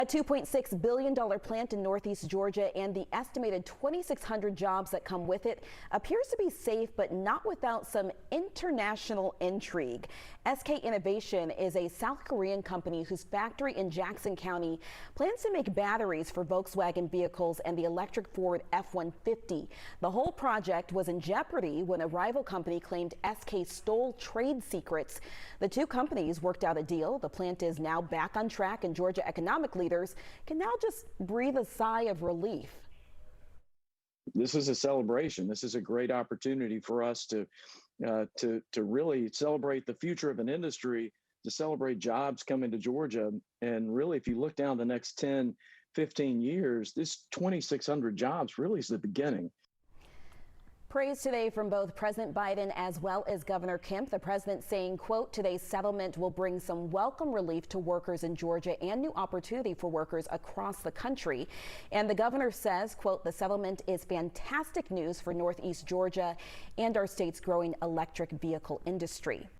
A $2.6 billion plant in Northeast Georgia and the estimated 2,600 jobs that come with it appears to be safe, but not without some international intrigue. SK Innovation is a South Korean company whose factory in Jackson County plans to make batteries for Volkswagen vehicles and the electric Ford F-150. The whole project was in jeopardy when a rival company claimed SK stole trade secrets. The two companies worked out a deal. The plant is now back on track, and Georgia economic leaders can now just breathe a sigh of relief. This is a celebration. This is a great opportunity for us to really celebrate the future of an industry, to celebrate jobs coming to Georgia. And really, if you look down the next 10, 15 years, this 2,600 jobs really is the beginning. Praise today from both President Biden as well as Governor Kemp. The president saying, quote, today's settlement will bring some welcome relief to workers in Georgia and new opportunity for workers across the country. And the governor says, quote, the settlement is fantastic news for Northeast Georgia and our state's growing electric vehicle industry.